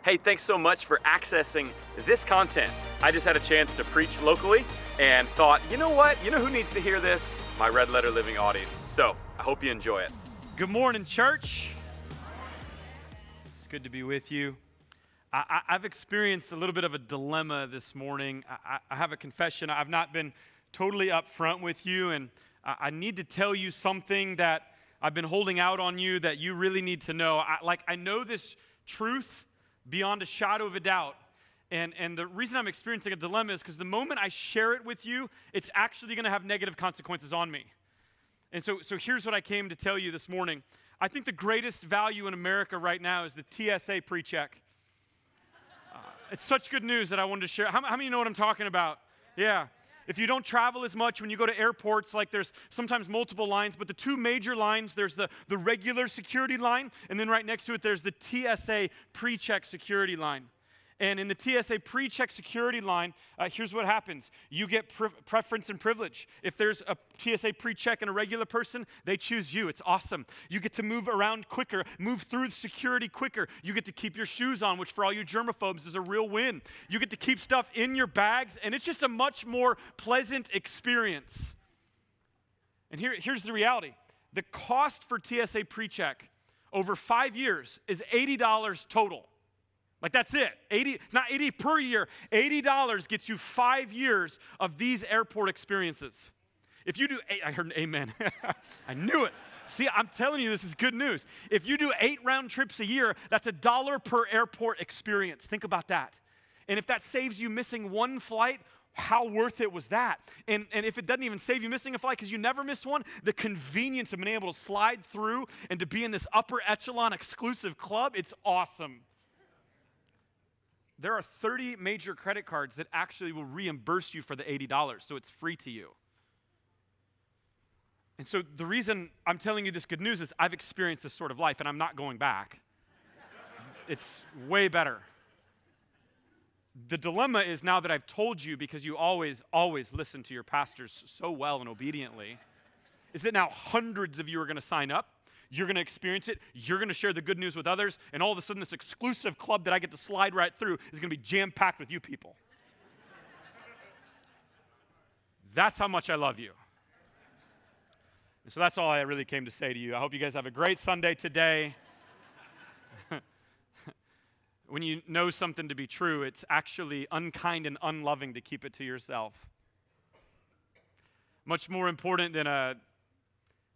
Hey, thanks so much for accessing this content. I just had a chance to preach locally and thought, you know what? You know who needs to hear this? My Red Letter Living audience. So I hope you enjoy it. Good morning, church. It's good to be with you. I've experienced a little bit of a dilemma this morning. I have a confession. I've not been totally upfront with you, and I need to tell you something that I've been holding out on you that you really need to know. I know this truth beyond a shadow of a doubt. And the reason I'm experiencing a dilemma is because the moment I share it with you, it's actually going to have negative consequences on me. And so here's what I came to tell you this morning. I think the greatest value in America right now is the TSA pre-check. It's such good news that I wanted to share. How many know what I'm talking about? Yeah. If you don't travel as much, when you go to airports, like there's sometimes multiple lines, but the two major lines, there's the regular security line, and then right next to it, there's the TSA pre-check security line. And in the TSA pre-check security line, here's what happens. You get preference and privilege. If there's a TSA pre-check and a regular person, they choose you. It's awesome. You get to move around quicker, move through security quicker. You get to keep your shoes on, which for all you germaphobes is a real win. You get to keep stuff in your bags, and it's just a much more pleasant experience. And here's the reality. The cost for TSA pre-check over 5 years is $80 total. Like that's it, not 80 per year, $80 gets you 5 years of these airport experiences. If you do, I heard an amen, I knew it. See, I'm telling you, this is good news. If you do 8 round trips a year, that's $1 per airport experience. Think about that. And if that saves you missing one flight, how worth it was that? And if it doesn't even save you missing a flight because you never missed one, the convenience of being able to slide through and to be in this upper echelon exclusive club, it's awesome. There are 30 major credit cards that actually will reimburse you for the $80, so it's free to you. And so the reason I'm telling you this good news is I've experienced this sort of life, and I'm not going back. It's way better. The dilemma is now that I've told you, because you always listen to your pastors so well and obediently, is that now hundreds of you are going to sign up. You're going to experience it. You're going to share the good news with others. And all of a sudden, this exclusive club that I get to slide right through is going to be jam-packed with you people. That's how much I love you. And so that's all I really came to say to you. I hope you guys have a great Sunday today. When you know something to be true, it's actually unkind and unloving to keep it to yourself. Much more important than a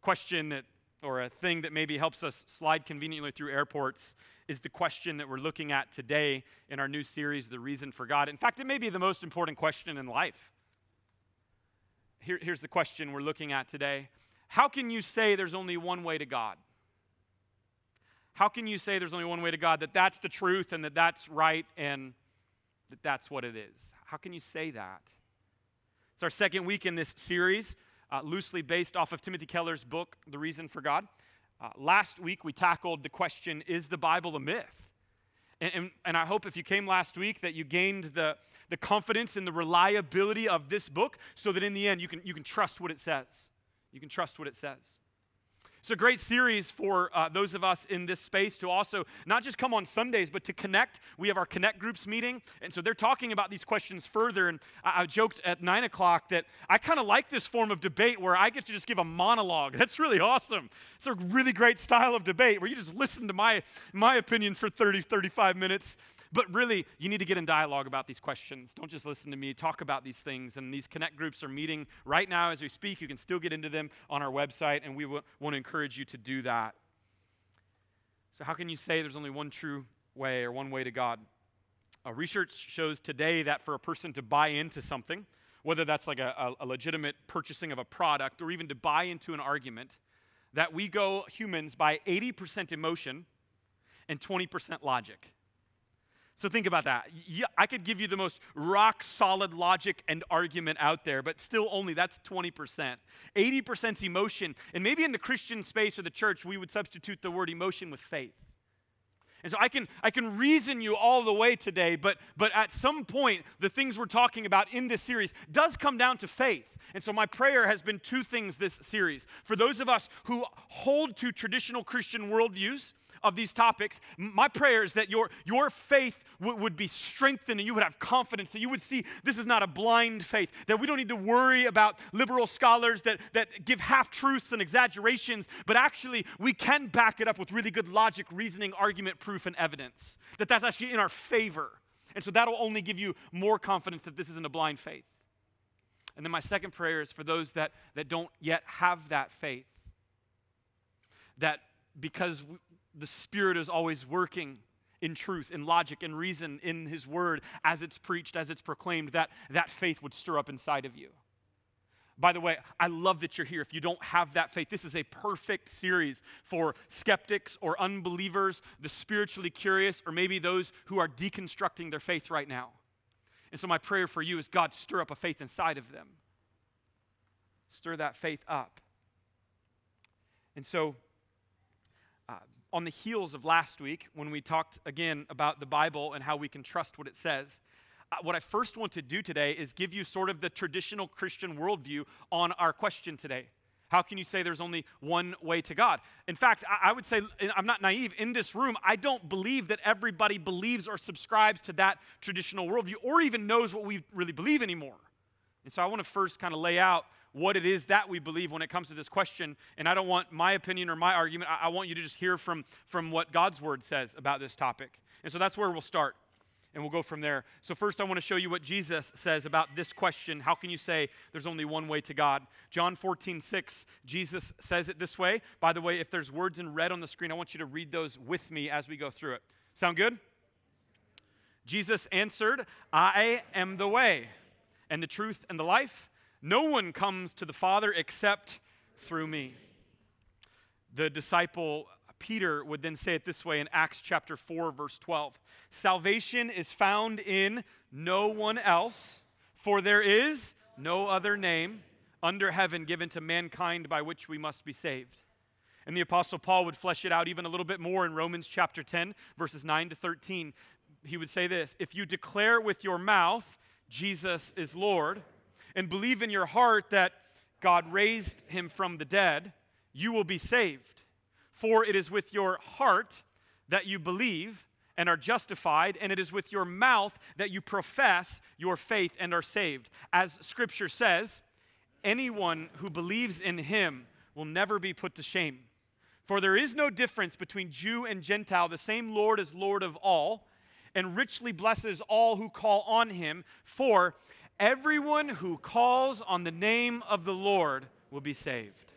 question that or a thing that maybe helps us slide conveniently through airports is the question that we're looking at today in our new series, The Reason for God. In fact, it may be the most important question in life. Here's the question we're looking at today. How can you say there's only one way to God? How can you say there's only one way to God, that that's the truth and that that's right and that that's what it is? How can you say that? It's our second week in this series. Loosely based off of Timothy Keller's book, The Reason for God. Last week, we tackled the question, is the Bible a myth? And I hope if you came last week that you gained the confidence and the reliability of this book so that in the end, you can trust what it says. You can trust what it says. It's a great series for those of us in this space to also not just come on Sundays, but to connect. We have our Connect groups meeting, and so they're talking about these questions further, and I joked at 9 o'clock that I kind of like this form of debate where I get to just give a monologue. That's really awesome. It's a really great style of debate where you just listen to my opinion for 30, 35 minutes. But really, you need to get in dialogue about these questions. Don't just listen to me. Talk about these things. And these Connect groups are meeting right now as we speak. You can still get into them on our website, and we want to encourage you to do that. So how can you say there's only one true way or one way to God? Research shows today that for a person to buy into something, whether that's like a legitimate purchasing of a product or even to buy into an argument, that we go humans by 80% emotion and 20% logic. So think about that. Yeah, I could give you the most rock-solid logic and argument out there, but still only that's 20%. 80% emotion, and maybe in the Christian space or the church, we would substitute the word emotion with faith. And so I can reason you all the way today, but at some point, the things we're talking about in this series does come down to faith. And so my prayer has been two things this series. For those of us who hold to traditional Christian worldviews, of these topics, my prayer is that your faith would be strengthened and you would have confidence, that you would see this is not a blind faith, that we don't need to worry about liberal scholars that give half-truths and exaggerations, but actually we can back it up with really good logic, reasoning, argument, proof, and evidence, that that's actually in our favor. And so that'll only give you more confidence that this isn't a blind faith. And then my second prayer is for those that don't yet have that faith, that because the Spirit is always working in truth, in logic, in reason, in His Word, as it's preached, as it's proclaimed, that faith would stir up inside of you. By the way, I love that you're here. If you don't have that faith, this is a perfect series for skeptics or unbelievers, the spiritually curious, or maybe those who are deconstructing their faith right now. And so my prayer for you is, God, stir up a faith inside of them. Stir that faith up. And so, on the heels of last week, when we talked again about the Bible and how we can trust what it says, what I first want to do today is give you sort of the traditional Christian worldview on our question today. How can you say there's only one way to God? In fact, I would say, I'm not naive, in this room, I don't believe that everybody believes or subscribes to that traditional worldview or even knows what we really believe anymore. And so I want to first kind of lay out what it is that we believe when it comes to this question. And I don't want my opinion or my argument. I want you to just hear from what God's Word says about this topic. And so that's where we'll start. And we'll go from there. So first I want to show you what Jesus says about this question. How can you say there's only one way to God? John 14:6, Jesus says it this way. By the way, if there's words in red on the screen, I want you to read those with me as we go through it. Sound good? Jesus answered, I am the way and the truth and the life. No one comes to the Father except through me. The disciple Peter would then say it this way in Acts chapter 4, verse 12. Salvation is found in no one else, for there is no other name under heaven given to mankind by which we must be saved. And the Apostle Paul would flesh it out even a little bit more in Romans chapter 10, verses 9 to 13. He would say this, if you declare with your mouth Jesus is Lord, and believe in your heart that God raised him from the dead, you will be saved. For it is with your heart that you believe and are justified, and it is with your mouth that you profess your faith and are saved. As Scripture says, anyone who believes in him will never be put to shame. For there is no difference between Jew and Gentile. The same Lord is Lord of all, and richly blesses all who call on him. For everyone who calls on the name of the Lord will be saved.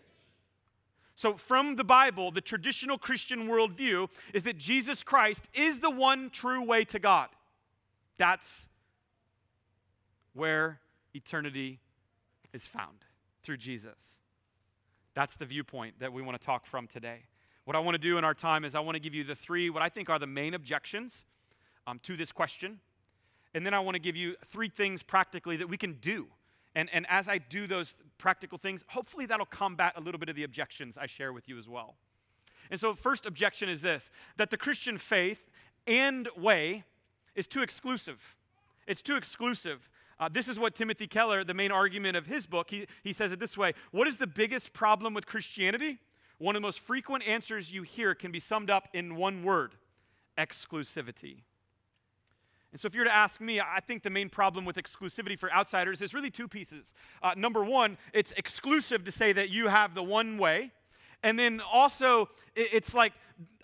So from the Bible, the traditional Christian worldview is that Jesus Christ is the one true way to God. That's where eternity is found, through Jesus. That's the viewpoint that we want to talk from today. What I want to do in our time is I want to give you the three, what I think are the main objections to this question. And then I want to give you three things practically that we can do. And as I do those practical things, hopefully that'll combat a little bit of the objections I share with you as well. And so first objection is this, that the Christian faith and way is too exclusive. It's too exclusive. This is what Timothy Keller, the main argument of his book, he says it this way, what is the biggest problem with Christianity? One of the most frequent answers you hear can be summed up in one word, exclusivity. And so if you were to ask me, I think the main problem with exclusivity for outsiders is really two pieces. Number one, it's exclusive to say that you have the one way. And then also, it's like,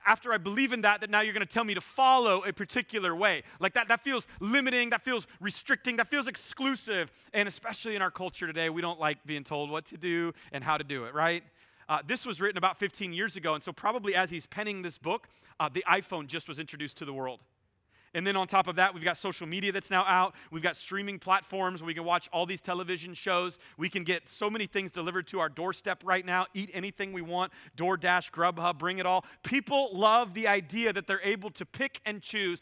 after I believe in that now you're going to tell me to follow a particular way. Like that feels limiting, that feels restricting, that feels exclusive. And especially in our culture today, we don't like being told what to do and how to do it, right? This was written about 15 years ago. And so probably as he's penning this book, the iPhone just was introduced to the world. And then on top of that, we've got social media that's now out. We've got streaming platforms where we can watch all these television shows. We can get so many things delivered to our doorstep right now, eat anything we want, DoorDash, Grubhub, bring it all. People love the idea that they're able to pick and choose,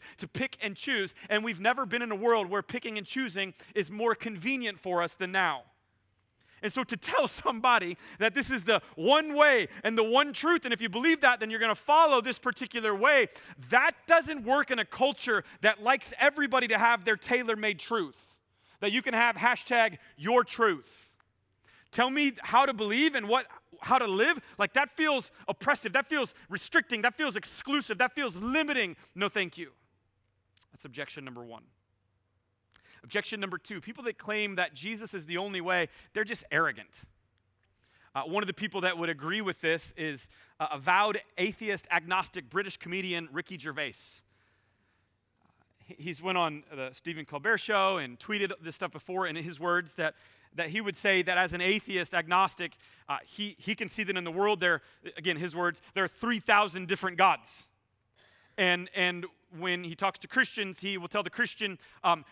and we've never been in a world where picking and choosing is more convenient for us than now. And so to tell somebody that this is the one way and the one truth, and if you believe that, then you're going to follow this particular way, that doesn't work in a culture that likes everybody to have their tailor-made truth, that you can have #your truth. Tell me how to believe and how to live, like that feels oppressive, that feels restricting, that feels exclusive, that feels limiting. No, thank you. That's objection number one. Objection number two, people that claim that Jesus is the only way, they're just arrogant. One of the people that would agree with this is avowed atheist, agnostic British comedian Ricky Gervais. He's went on the Stephen Colbert show and tweeted this stuff before, in his words, that he would say that as an atheist, agnostic, he can see that in the world there, again, his words, there are 3,000 different gods. And when he talks to Christians, he will tell the Christian,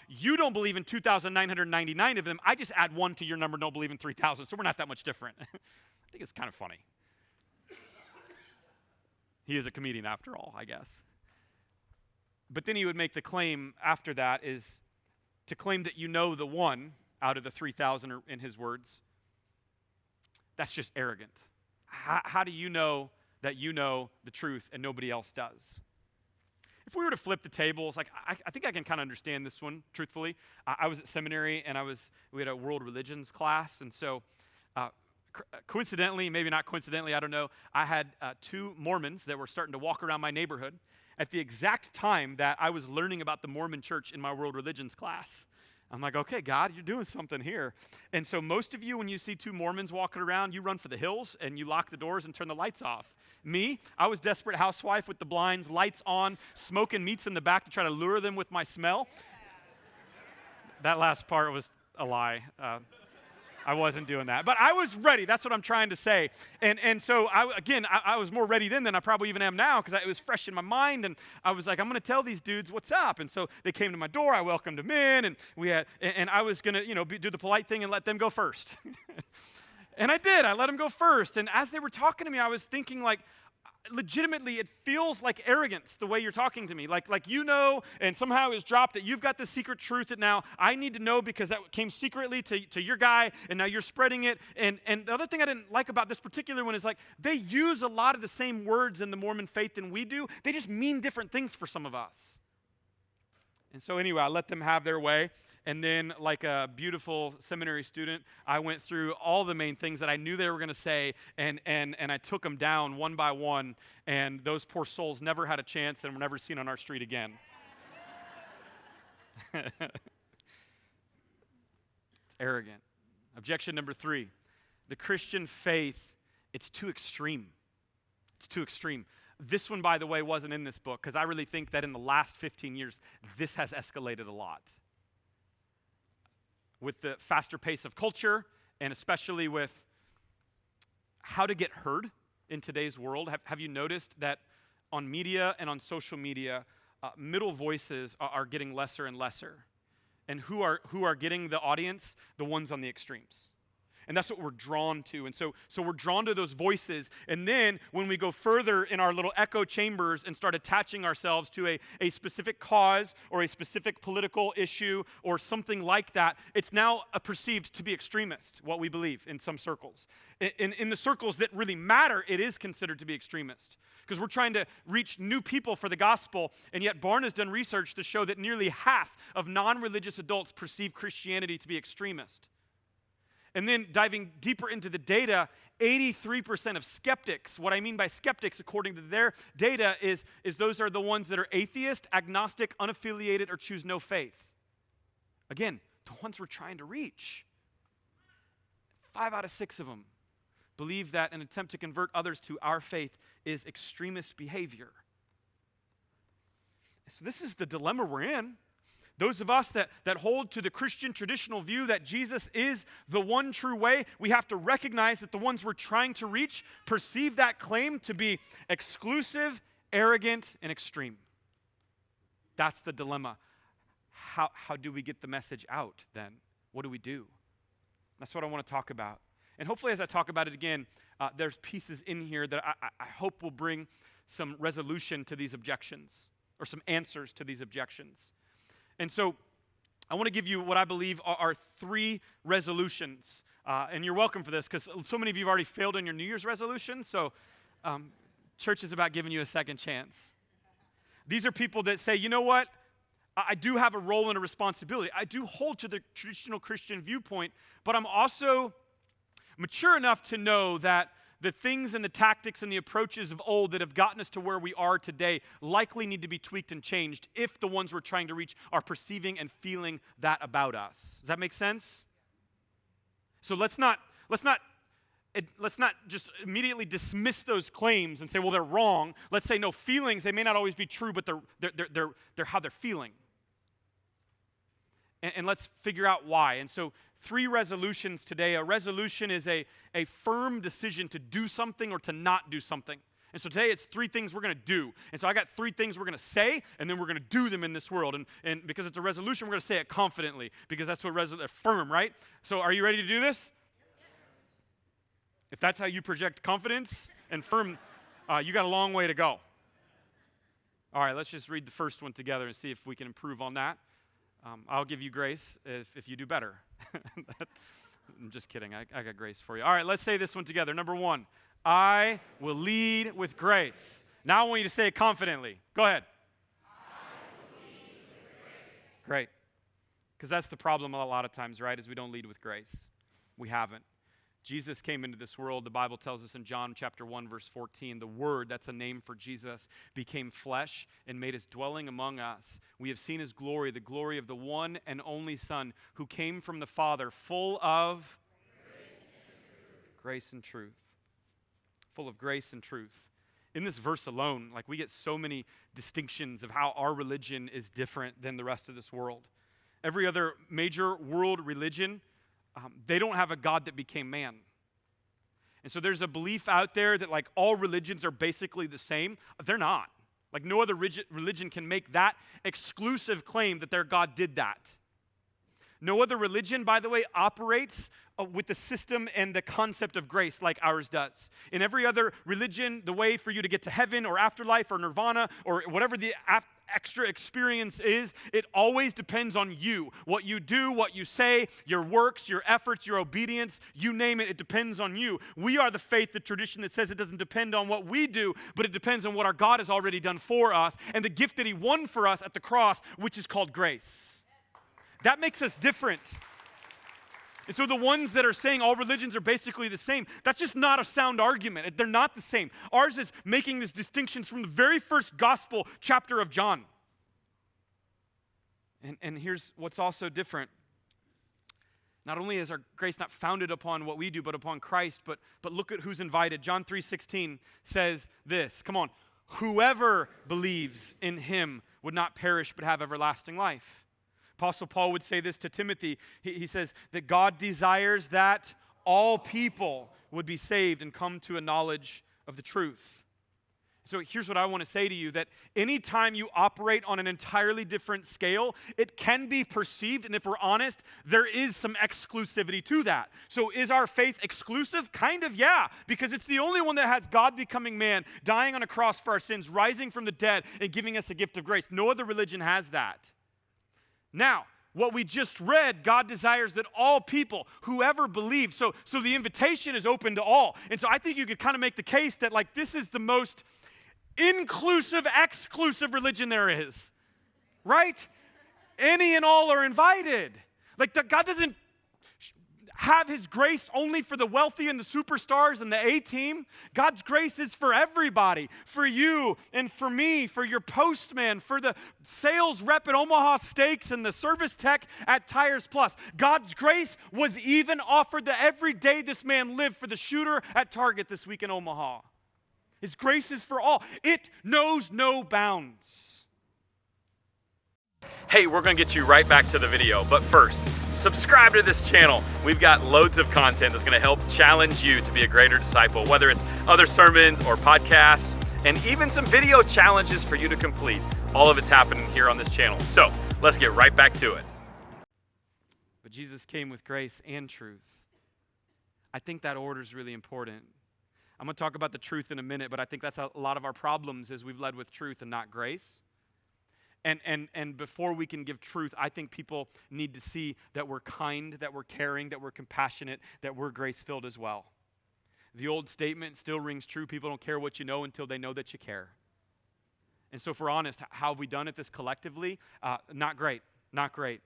you don't believe in 2,999 of them. I just add one to your number, don't believe in 3,000, so we're not that much different. I think it's kind of funny. He is a comedian after all, I guess. But then he would make the claim after that is to claim that you know the one out of the 3,000, in his words. That's just arrogant. How do you know that you know the truth and nobody else does? If we were to flip the tables, like I think I can kind of understand this one, truthfully. I was at seminary and we had a world religions class, and so coincidentally, maybe not coincidentally, I don't know, I had two Mormons that were starting to walk around my neighborhood at the exact time that I was learning about the Mormon church in my world religions class. I'm like, okay, God, you're doing something here. And so most of you, when you see two Mormons walking around, you run for the hills and you lock the doors and turn the lights off. Me, I was desperate housewife with the blinds, lights on, smoking meats in the back to try to lure them with my smell. That last part was a lie. I wasn't doing that. But I was ready. That's what I'm trying to say. And so, I was more ready then than I probably even am now because it was fresh in my mind. And I was like, I'm going to tell these dudes what's up. And so they came to my door. I welcomed them in. And I was going to, do the polite thing and let them go first. And I did. I let them go first. And as they were talking to me, I was thinking like, legitimately, it feels like arrogance the way you're talking to me. Like and somehow it's dropped that you've got this secret truth that now I need to know because that came secretly to your guy, and now you're spreading it. And the other thing I didn't like about this particular one is like they use a lot of the same words in the Mormon faith than we do. They just mean different things for some of us. And so anyway, I let them have their way. And then, like a beautiful seminary student, I went through all the main things that I knew they were going to say, and I took them down one by one, and those poor souls never had a chance and were never seen on our street again. It's arrogant. Objection number 3, the Christian faith, it's too extreme. It's too extreme. This one, by the way, wasn't in this book, because I really think that in the last 15 years, this has escalated a lot. With the faster pace of culture, and especially with how to get heard in today's world, have you noticed that on media and on social media, middle voices are getting lesser and lesser? And who are getting the audience? The ones on the extremes. And that's what we're drawn to. And so we're drawn to those voices. And then when we go further in our little echo chambers and start attaching ourselves to a specific cause or a specific political issue or something like that, it's now perceived to be extremist, what we believe in some circles. In the circles that really matter, it is considered to be extremist. Because we're trying to reach new people for the gospel, and yet Barna's done research to show that nearly half of non-religious adults perceive Christianity to be extremist. And then diving deeper into the data, 83% of skeptics, what I mean by skeptics according to their data is those are the ones that are atheist, agnostic, unaffiliated, or choose no faith. Again, the ones we're trying to reach. 5 out of 6 of them believe that an attempt to convert others to our faith is extremist behavior. So this is the dilemma we're in. Those of us that hold to the Christian traditional view that Jesus is the one true way, we have to recognize that the ones we're trying to reach perceive that claim to be exclusive, arrogant, and extreme. That's the dilemma. How do we get the message out then? What do we do? That's what I want to talk about. And hopefully as I talk about it again, there's pieces in here that I hope will bring some resolution to these objections or some answers to these objections. And so I want to give you what I believe are 3 resolutions. And you're welcome for this because so many of you have already failed on your New Year's resolutions. So church is about giving you a second chance. These are people that say, you know what? I do have a role and a responsibility. I do hold to the traditional Christian viewpoint, but I'm also mature enough to know that the things and the tactics and the approaches of old that have gotten us to where we are today likely need to be tweaked and changed if the ones we're trying to reach are perceiving and feeling that about us. Does that make sense? So let's not just immediately dismiss those claims and say, well, they're wrong. Let's say, no, feelings, they may not always be true, but they're how they're feeling. And let's figure out why. And so 3 resolutions today. A resolution is a firm decision to do something or to not do something. And so today it's 3 things we're going to do. And so I got 3 things we're going to say, and then we're going to do them in this world. And because it's a resolution, we're going to say it confidently, because that's what firm, right? So are you ready to do this? If that's how you project confidence and firm, you got a long way to go. All right, let's just read the first one together and see if we can improve on that. I'll give you grace if you do better. I'm just kidding. I got grace for you. All right, let's say this one together. Number 1, I will lead with grace. Now I want you to say it confidently. Go ahead. I will lead with grace. Great. Because that's the problem a lot of times, right, is we don't lead with grace. We haven't. Jesus came into this world. The Bible tells us in John chapter 1, verse 14, the Word, that's a name for Jesus, became flesh and made his dwelling among us. We have seen his glory, the glory of the one and only Son who came from the Father, full of grace and truth. Full of grace and truth. In this verse alone, like, we get so many distinctions of how our religion is different than the rest of this world. Every other major world religion, they don't have a God that became man. And so there's a belief out there that, like, all religions are basically the same. They're not. Like, no other religion can make that exclusive claim that their God did that. No other religion, by the way, operates with the system and the concept of grace like ours does. In every other religion, the way for you to get to heaven or afterlife or nirvana or whatever the extra experience is, it always depends on you. What you do, what you say, your works, your efforts, your obedience, you name it, it depends on you. We are the faith, the tradition that says it doesn't depend on what we do, but it depends on what our God has already done for us and the gift that he won for us at the cross, which is called grace. That makes us different. And so the ones that are saying all religions are basically the same, that's just not a sound argument. They're not the same. Ours is making this distinction from the very first gospel chapter of John. And here's what's also different. Not only is our grace not founded upon what we do, but upon Christ, but look at who's invited. John 3:16 says this. Come on. Whoever believes in him would not perish but have everlasting life. Apostle Paul would say this to Timothy. He says that God desires that all people would be saved and come to a knowledge of the truth. So here's what I want to say to you, that anytime you operate on an entirely different scale, it can be perceived, and if we're honest, there is some exclusivity to that. So is our faith exclusive? Kind of, yeah, because it's the only one that has God becoming man, dying on a cross for our sins, rising from the dead, and giving us a gift of grace. No other religion has that. Now, what we just read, God desires that all people, whoever believes, so the invitation is open to all. And so I think you could kind of make the case that, like, this is the most inclusive, exclusive religion there is, right? Any and all are invited. Like, God doesn't have his grace only for the wealthy and the superstars and the A-team. God's grace is for everybody, for you and for me, for your postman, for the sales rep at Omaha Steaks and the service tech at Tires Plus. God's grace was even offered the every day this man lived for the shooter at Target this week in Omaha. His grace is for all. It knows no bounds. Hey, we're going to get you right back to the video, but first, subscribe to this channel. We've got loads of content that's going to help challenge you to be a greater disciple, whether it's other sermons or podcasts, and even some video challenges for you to complete. All of it's happening here on this channel. So let's get right back to it. But Jesus came with grace and truth. I think that order is really important. I'm going to talk about the truth in a minute, but I think that's a lot of our problems is we've led with truth and not grace. And before we can give truth, I think people need to see that we're kind, that we're caring, that we're compassionate, that we're grace-filled as well. The old statement still rings true. People don't care what you know until they know that you care. And so if we're honest, how have we done at this collectively? Not great, not great.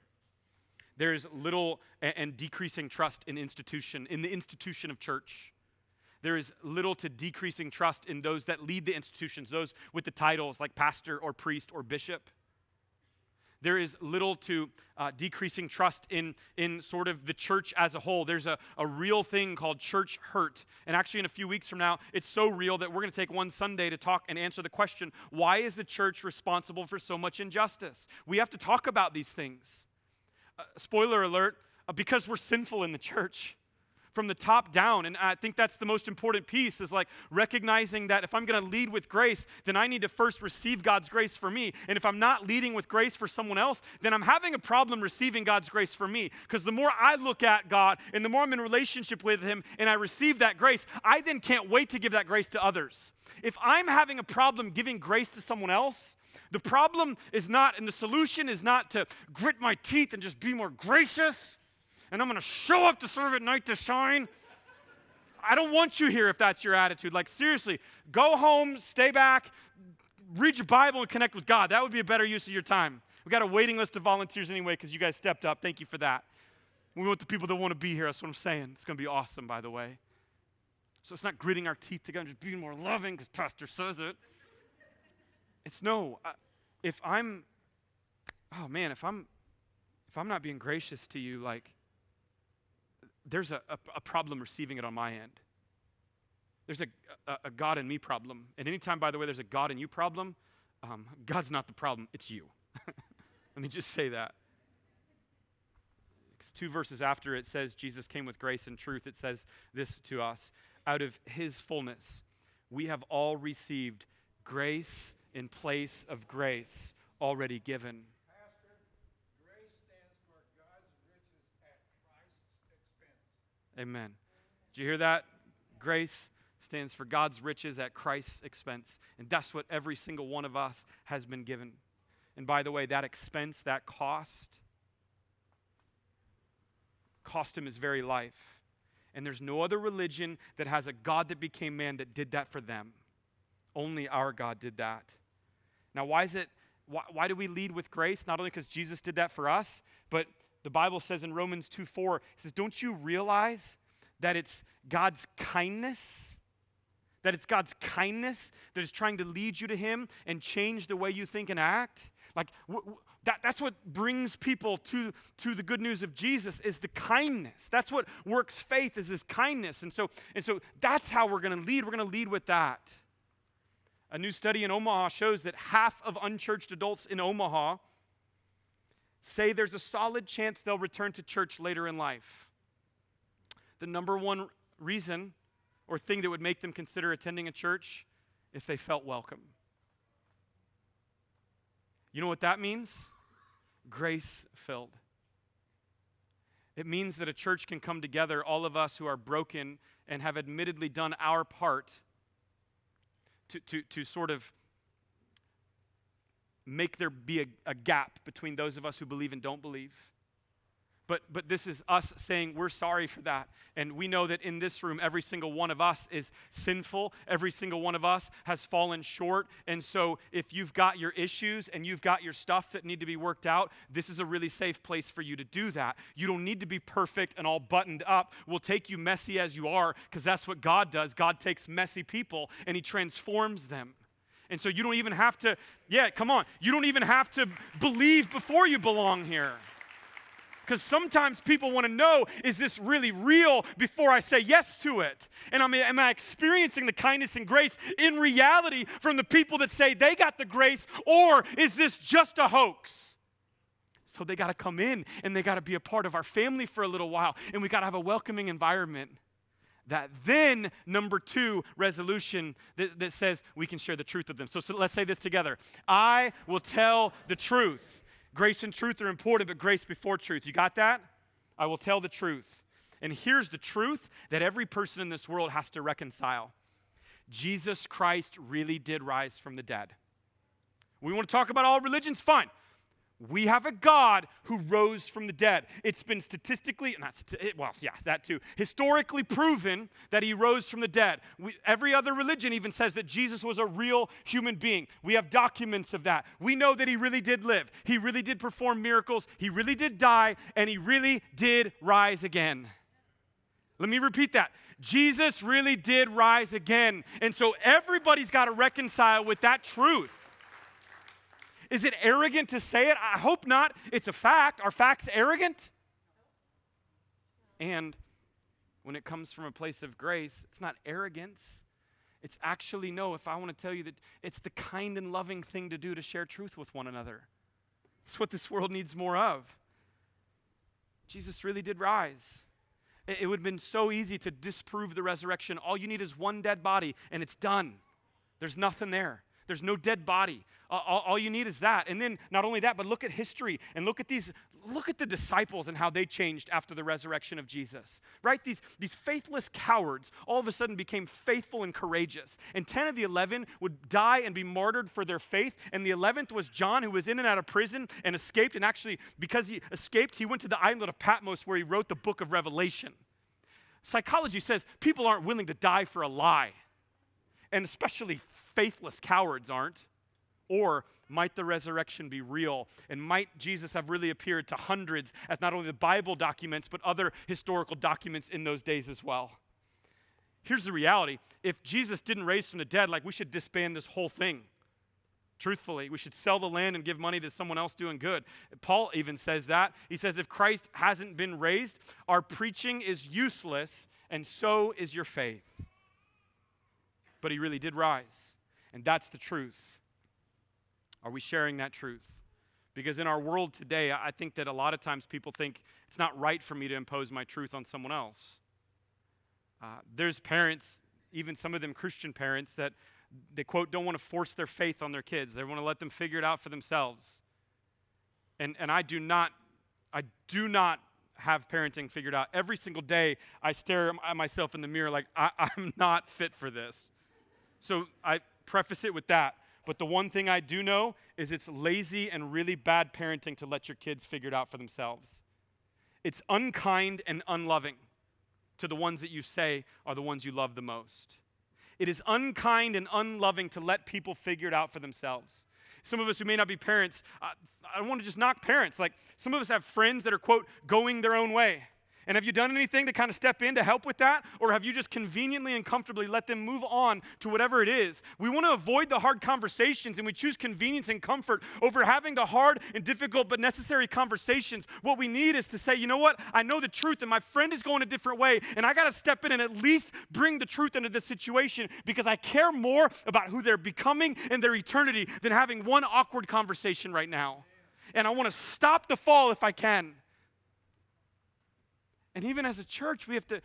There's little and decreasing trust in the institution of church. There is little to decreasing trust in those that lead the institutions, those with the titles like pastor or priest or bishop. There is little to decreasing trust in sort of the church as a whole. There's a real thing called church hurt. And actually in a few weeks from now, it's so real that we're going to take one Sunday to talk and answer the question, why is the church responsible for so much injustice? We have to talk about these things. Spoiler alert, because we're sinful in the church. From the top down, and I think that's the most important piece, is like recognizing that if I'm going to lead with grace, then I need to first receive God's grace for me. And if I'm not leading with grace for someone else, then I'm having a problem receiving God's grace for me. Because the more I look at God and the more I'm in relationship with Him and I receive that grace, I then can't wait to give that grace to others. If I'm having a problem giving grace to someone else, the problem is not, and the solution is not to grit my teeth and just be more gracious, and I'm going to show up to serve at night to shine. I don't want you here if that's your attitude. Like, seriously, go home, stay back, read your Bible, and connect with God. That would be a better use of your time. We got a waiting list of volunteers anyway because you guys stepped up. Thank you for that. We want the people that want to be here. That's what I'm saying. It's going to be awesome, by the way. So it's not gritting our teeth together, just being more loving because Pastor says it. It's no. If I'm not being gracious to you, like, there's a problem receiving it on my end. There's a God in me problem. And anytime, by the way, there's a God in you problem, God's not the problem, it's you. Let me just say that. Because 2 verses after it says Jesus came with grace and truth, it says this to us. Out of His fullness, we have all received grace in place of grace already given. Amen. Did you hear that? Grace stands for God's riches at Christ's expense. And that's what every single one of us has been given. And by the way, that expense, that cost Him His very life. And there's no other religion that has a God that became man that did that for them. Only our God did that. Now, why do we lead with grace? Not only because Jesus did that for us, but the Bible says in Romans 2:4, it says, don't you realize that it's God's kindness? That it's God's kindness that is trying to lead you to Him and change the way you think and act? Like, that's what brings people to the good news of Jesus, is the kindness. That's what works faith, is His kindness. And so that's how we're going to lead. We're going to lead with that. A new study in Omaha shows that half of unchurched adults in Omaha say there's a solid chance they'll return to church later in life. The number one reason or thing that would make them consider attending a church, if they felt welcome. You know what that means? Grace-filled. It means that a church can come together, all of us who are broken and have admittedly done our part to sort of make there be a gap between those of us who believe and don't believe. But this is us saying we're sorry for that. And we know that in this room, every single one of us is sinful. Every single one of us has fallen short. And so if you've got your issues and you've got your stuff that need to be worked out, this is a really safe place for you to do that. You don't need to be perfect and all buttoned up. We'll take you messy as you are, because that's what God does. God takes messy people and He transforms them. And so you don't even have to, you don't even have to believe before you belong here. Because sometimes people want to know, is this really real before I say yes to it? And am I experiencing the kindness and grace in reality from the people that say they got the grace, or is this just a hoax? So they got to come in and they got to be a part of our family for a little while, and we got to have a welcoming environment. That then, number 2 resolution that says we can share the truth with them. So let's say this together. I will tell the truth. Grace and truth are important, but grace before truth. You got that? I will tell the truth. And here's the truth that every person in this world has to reconcile. Jesus Christ really did rise from the dead. We want to talk about all religions? Fine. We have a God who rose from the dead. It's been historically proven that He rose from the dead. Every other religion even says that Jesus was a real human being. We have documents of that. We know that He really did live. He really did perform miracles. He really did die, and He really did rise again. Let me repeat that. Jesus really did rise again. And so everybody's got to reconcile with that truth. Is it arrogant to say it? I hope not. It's a fact. Are facts arrogant? And when it comes from a place of grace, it's not arrogance. It's actually, no, if I want to tell you that it's the kind and loving thing to do to share truth with one another. It's what this world needs more of. Jesus really did rise. It would have been so easy to disprove the resurrection. All you need is one dead body, and it's done. There's nothing there. There's no dead body. All you need is that. And then not only that, but look at history and look at the disciples and how they changed after the resurrection of Jesus. Right? These faithless cowards all of a sudden became faithful and courageous. And 10 of the 11 would die and be martyred for their faith. And the 11th was John, who was in and out of prison and escaped. And actually, because he escaped, he went to the island of Patmos where he wrote the book of Revelation. Psychology says people aren't willing to die for a lie. And especially faithless cowards aren't. Or might the resurrection be real? And might Jesus have really appeared to hundreds as not only the Bible documents, but other historical documents in those days as well? Here's the reality. If Jesus didn't raise from the dead, we should disband this whole thing. Truthfully, we should sell the land and give money to someone else doing good. Paul even says that. He says, if Christ hasn't been raised, our preaching is useless, and so is your faith. But he really did rise, and that's the truth. Are we sharing that truth? Because in our world today, I think that a lot of times people think it's not right for me to impose my truth on someone else. There's parents, even some of them Christian parents, that they, quote, don't want to force their faith on their kids. They want to let them figure it out for themselves. And I do not have parenting figured out. Every single day, I stare at myself in the mirror like, I'm not fit for this. So I preface it with that. But the one thing I do know is it's lazy and really bad parenting to let your kids figure it out for themselves. It's unkind and unloving to the ones that you say are the ones you love the most. It is unkind and unloving to let people figure it out for themselves. Some of us who may not be parents, I don't want to just knock parents. Some of us have friends that are, quote, going their own way. And have you done anything to kind of step in to help with that? Or have you just conveniently and comfortably let them move on to whatever it is? We want to avoid the hard conversations, and we choose convenience and comfort over having the hard and difficult but necessary conversations. What we need is to say, you know what? I know the truth, and my friend is going a different way, and I got to step in and at least bring the truth into the situation because I care more about who they're becoming and their eternity than having one awkward conversation right now. And I want to stop the fall if I can. And even as a church, we have to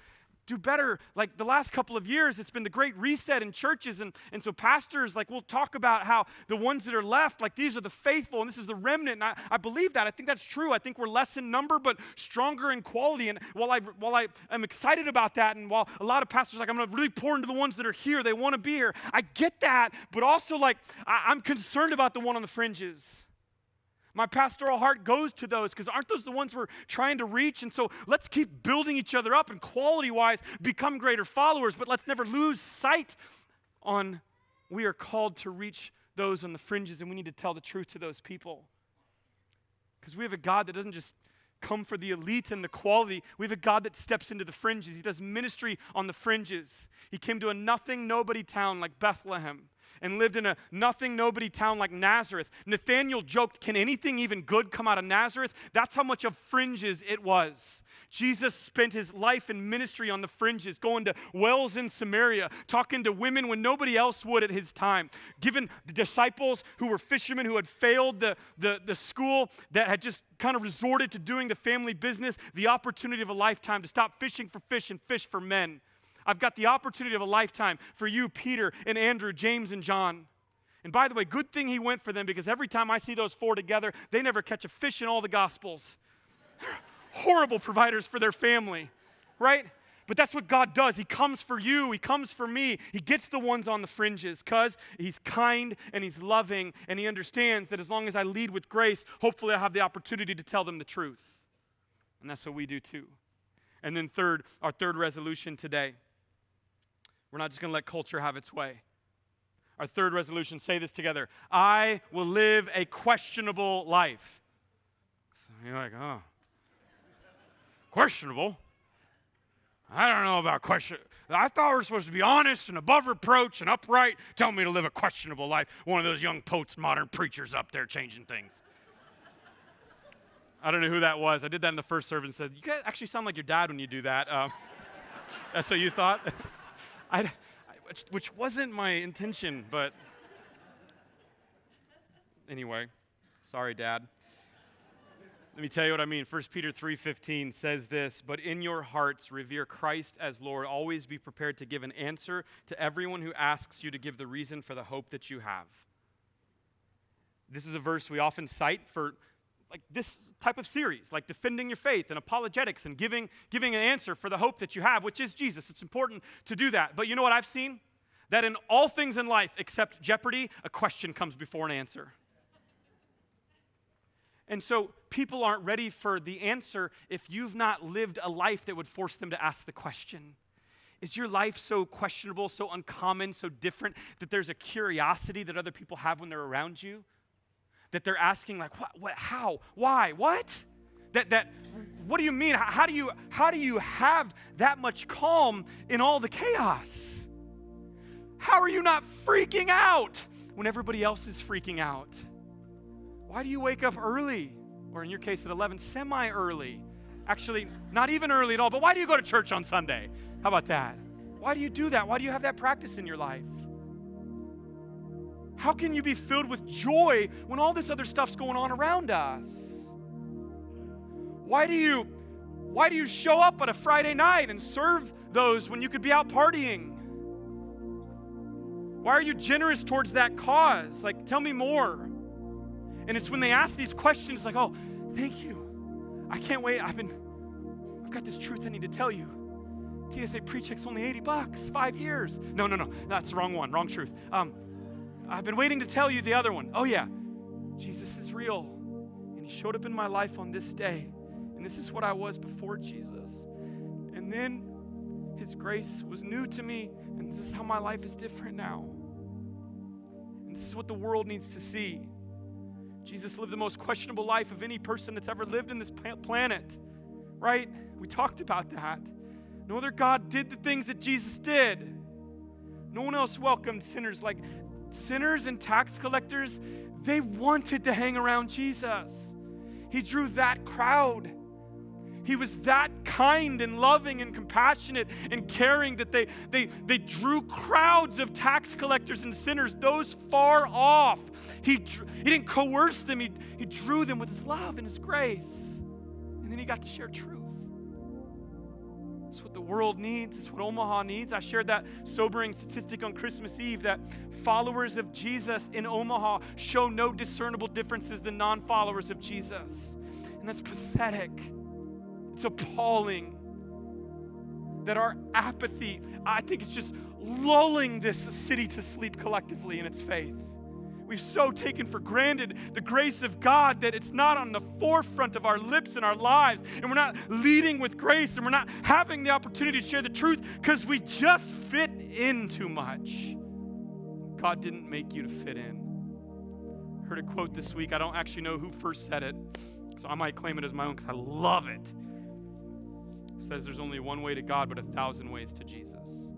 do better. The last couple of years, it's been the great reset in churches. And so pastors, we'll talk about how the ones that are left, these are the faithful, and this is the remnant. And I believe that. I think that's true. I think we're less in number, but stronger in quality. And while I am excited about that, and while a lot of pastors I'm going to really pour into the ones that are here, they want to be here. I get that, but also I'm concerned about the one on the fringes. My pastoral heart goes to those because aren't those the ones we're trying to reach? And so let's keep building each other up and quality-wise become greater followers, but let's never lose sight on we are called to reach those on the fringes, and we need to tell the truth to those people. Because we have a God that doesn't just come for the elite and the quality. We have a God that steps into the fringes. He does ministry on the fringes. He came to a nothing, nobody town like Bethlehem and lived in a nothing, nobody town like Nazareth. Nathanael joked, can anything even good come out of Nazareth? That's how much of fringes it was. Jesus spent his life in ministry on the fringes, going to wells in Samaria, talking to women when nobody else would at his time, giving the disciples who were fishermen who had failed the school that had just kind of resorted to doing the family business, the opportunity of a lifetime to stop fishing for fish and fish for men. I've got the opportunity of a lifetime for you, Peter and Andrew, James and John. And by the way, good thing he went for them because every time I see those four together, they never catch a fish in all the Gospels. Horrible providers for their family, right? But that's what God does. He comes for you. He comes for me. He gets the ones on the fringes because he's kind and he's loving and he understands that as long as I lead with grace, hopefully I'll have the opportunity to tell them the truth. And that's what we do too. And then third, our third resolution today. We're not just going to let culture have its way. Our third resolution, say this together. I will live a questionable life. So you're like, oh, questionable? I don't know about question. I thought we were supposed to be honest and above reproach and upright. Tell me to live a questionable life. One of those young postmodern preachers up there changing things. I don't know who that was. I did that in the first service and said, you guys actually sound like your dad when you do that. That's what you thought? Which wasn't my intention, but anyway, sorry, Dad. Let me tell you what I mean. 1 Peter 3:15 says this, but in your hearts revere Christ as Lord. Always be prepared to give an answer to everyone who asks you to give the reason for the hope that you have. This is a verse we often cite for like this type of series, like defending your faith and apologetics and giving an answer for the hope that you have, which is Jesus. It's important to do that. But you know what I've seen? That in all things in life except jeopardy, a question comes before an answer. And so people aren't ready for the answer if you've not lived a life that would force them to ask the question. Is your life so questionable, so uncommon, so different that there's a curiosity that other people have when they're around you? That they're asking like, what, how, why, what? What do you mean? How do you have that much calm in all the chaos? How are you not freaking out when everybody else is freaking out? Why do you wake up early? Or in your case at 11, semi-early. Actually, not even early at all, but why do you go to church on Sunday? How about that? Why do you do that? Why do you have that practice in your life? How can you be filled with joy when all this other stuff's going on around us? Why do you show up on a Friday night and serve those when you could be out partying? Why are you generous towards that cause? Like, tell me more. And it's when they ask these questions like, oh, thank you. I can't wait. I've got this truth I need to tell you. TSA pre-check's only $80, 5 years. No, that's the wrong one, wrong truth. I've been waiting to tell you the other one. Oh yeah, Jesus is real. And he showed up in my life on this day. And this is what I was before Jesus. And then his grace was new to me. And this is how my life is different now. And this is what the world needs to see. Jesus lived the most questionable life of any person that's ever lived in this planet. Right? We talked about that. No other God did the things that Jesus did. No one else welcomed sinners like sinners and tax collectors. They wanted to hang around Jesus. He drew that crowd. He was that kind and loving and compassionate and caring that they drew crowds of tax collectors and sinners, those far off. He didn't coerce them. He drew them with his love and his grace. And then he got to share truth. It's what the world needs. It's what Omaha needs. I shared that sobering statistic on Christmas Eve that followers of Jesus in Omaha show no discernible differences than non-followers of Jesus. And that's pathetic. It's appalling that our apathy, I think it's just lulling this city to sleep collectively in its faith. We've so taken for granted the grace of God that it's not on the forefront of our lips and our lives, and we're not leading with grace, and we're not having the opportunity to share the truth because we just fit in too much. God didn't make you to fit in. I heard a quote this week. I don't actually know who first said it, so I might claim it as my own because I love it. It says there's only one way to God, but 1,000 ways to Jesus.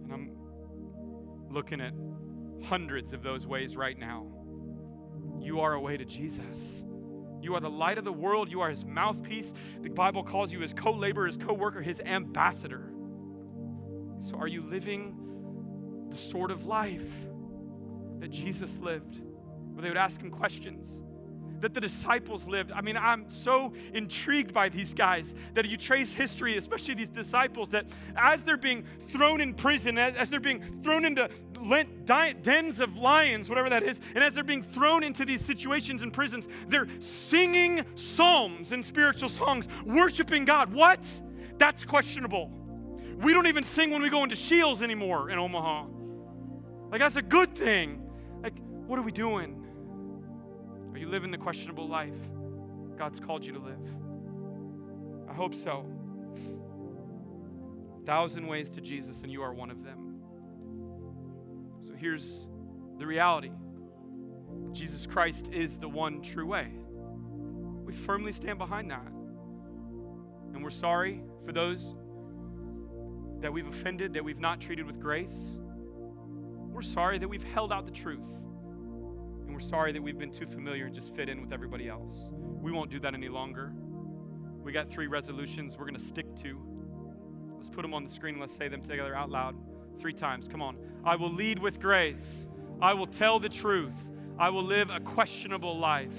And I'm looking at hundreds of those ways right now. You are a way to Jesus. You are the light of the world. You are his mouthpiece. The Bible calls you his co-laborer, his co-worker, his ambassador. So are you living the sort of life that Jesus lived, where they would ask him questions, that the disciples lived? I mean, I'm so intrigued by these guys that you trace history, especially these disciples, that as they're being thrown in prison, as they're being thrown into dens of lions, whatever that is, and as they're being thrown into these situations in prisons, they're singing psalms and spiritual songs, worshiping God. What? That's questionable. We don't even sing when we go into Shields anymore in Omaha. Like, that's a good thing. Like, what are we doing? Are you living the questionable life God's called you to live? I hope so. 1,000 ways to Jesus, and you are one of them. So here's the reality. Jesus Christ is the one true way. We firmly stand behind that. And we're sorry for those that we've offended, that we've not treated with grace. We're sorry that we've held out the truth. And we're sorry that we've been too familiar and just fit in with everybody else. We won't do that any longer. We got 3 resolutions we're going to stick to. Let's put them on the screen and let's say them together out loud 3 times. Come on. I will lead with grace. I will tell the truth. I will live a questionable life.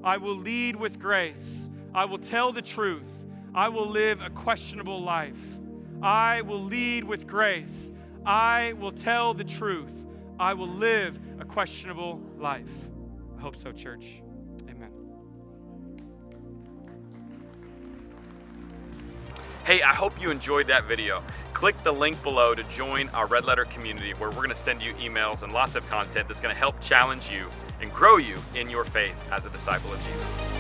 I will lead with grace. I will tell the truth. I will live a questionable life. I will lead with grace. I will tell the truth. I will live a questionable life. I hope so, church. Amen. Hey, I hope you enjoyed that video. Click the link below to join our Red Letter community where we're going to send you emails and lots of content that's going to help challenge you and grow you in your faith as a disciple of Jesus.